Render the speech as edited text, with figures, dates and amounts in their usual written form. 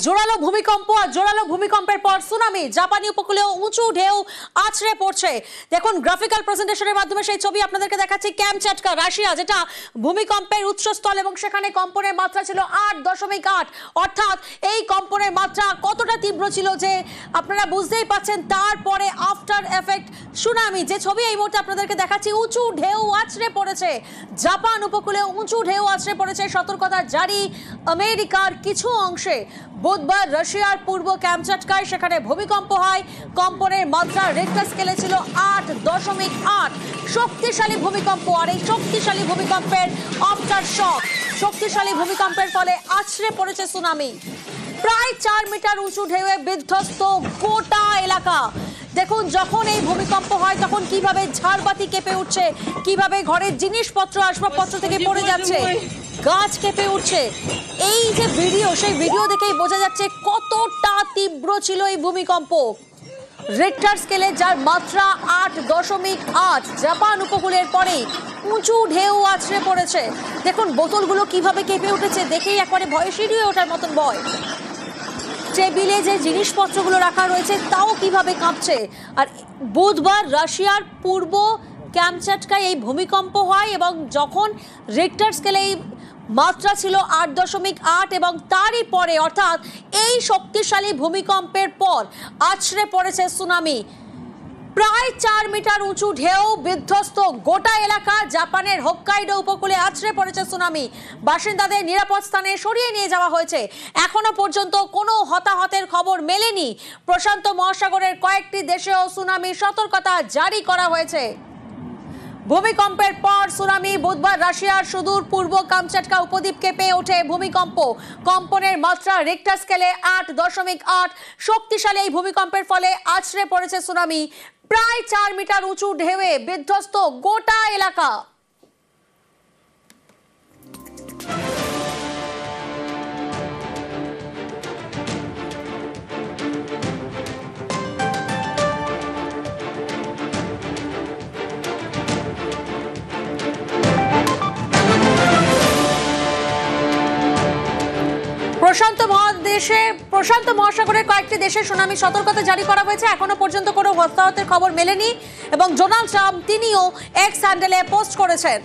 জোরালো ভূমিকম্প আর জোরালো ভূমিকম্পের পর সুনামি, জাপানি উপকূলেও উঁচু ঢেউ আছড়ে পড়ছে। দেখুন গ্রাফিক্যাল প্রেজেন্টেশনের মাধ্যমে সেই ছবি আপনাদেরকে দেখাচ্ছি। ক্যামচাটকা, রাশিয়া, যেটা ভূমিকম্পের উৎসস্থল এবং সেখানে কম্পনের মাত্রা ছিল 8.8। অর্থাৎ এই কম্পনের মাত্রা কতটা তীব্র ছিল যে আপনারা বুঝতেই পাচ্ছেন। তারপরে আফটার এফেক্ট সুনামি, যে ছবি এই মুহূর্তে আপনাদেরকে দেখাচ্ছি, উঁচু ঢেউ আছড়ে পড়েছে। জাপান উপকূলে উঁচু ঢেউ আছড়ে পড়েছে, সতর্কতা জারি আমেরিকার কিছু অংশে। বুধবার রাশিয়ার পূর্ব ক্যামচাটকায় সেখানে ভূমিকম্প হয়। কম্পনের মাত্রা রিক্টার স্কেলে ছিল 8.8। শক্তিশালী ভূমিকম্প, আর এই শক্তিশালী ভূমিকম্পের আফটার শক, শক্তিশালী ভূমিকম্পের ফলে আছড়ে পড়েছে সুনামি। প্রায় 4 মিটার উঁচু ঢেউয়ে বিধ্বস্ত গোটা এলাকা। দেখুন যখন এই ভূমিকম্প হয় তখন কিভাবে ঝাড়বাতি কেঁপে উঠছে, কিভাবে ঘরের জিনিসপত্র আসবাবপত্র থেকে পড়ে যাচ্ছে, গাছ কেঁপে উঠছে। এই যে ভিডিও, সেই ভিডিও দেখেই বোঝা যাচ্ছে কতটা তীব্র ছিল এই ভূমিকম্প। রিক্টার স্কেলে যার মাত্রা 8.8, জাপান উপকূলের পরেই উঁচু ঢেউ আছড়ে পড়েছে। দেখুন বোতলগুলো কিভাবে কেঁপে উঠেছে, দেখেই একবারে ভয়ে সিঁড়িয়ে ওঠার মতন ভয়। টেবিলে যে জিনিসপত্রগুলো রাখা রয়েছে তাও কিভাবে কাঁপছে। আর বুধবার রাশিয়ার পূর্ব ক্যামচাটকায় এই ভূমিকম্প হয় এবং যখন রিক্টার স্কেলে এই মাত্রা ছিল 8.8 এবং তারই পরে অর্থাৎ এই শক্তিশালী ভূমিকম্পের পর আছড়ে পড়েছে সুনামি। প্রায় 4 মিটার উঁচু ঢেউ বিধ্বস্ত গোটা এলাকা। জাপানের হোক্কাইডো উপকূলে আছড়ে পড়েছে সুনামি। বাসিন্দাদের নিরাপদ স্থানে সরিয়ে নিয়ে যাওয়া হয়েছে। এখনো পর্যন্ত কোনো হতাহতের খবর মেলেনি। প্রশান্ত মহাসাগরের কয়েকটি দেশেও সুনামির সতর্কতা জারি করা হয়েছে। ভূমিকম্পের পর সুনামি। বুধবার রাশিয়ার সুদূর পূর্ব কামচাটকা উপদ্বীপ কেঁপে ওঠে ভূমিকম্প। কম্পনের মাত্রা রিক্টার স্কেলে 8.8। শক্তিশালী এই ভূমিকম্পের ফলে আছড়ে পড়েছে সুনামি। প্রায় 4 মিটার উঁচু ঢেউয়ে বিধ্বস্ত গোটা এলাকা। প্রশান্ত মহাসাগরের কয়েকটি দেশে সুনামি সতর্কতা জারি করা হয়েছে। এখনো পর্যন্ত কোনো হতাহতের খবর মেলেনি এবং ডোনাল্ড ট্রাম্প তিনিও এক্স হ্যান্ডেলে পোস্ট করেছেন।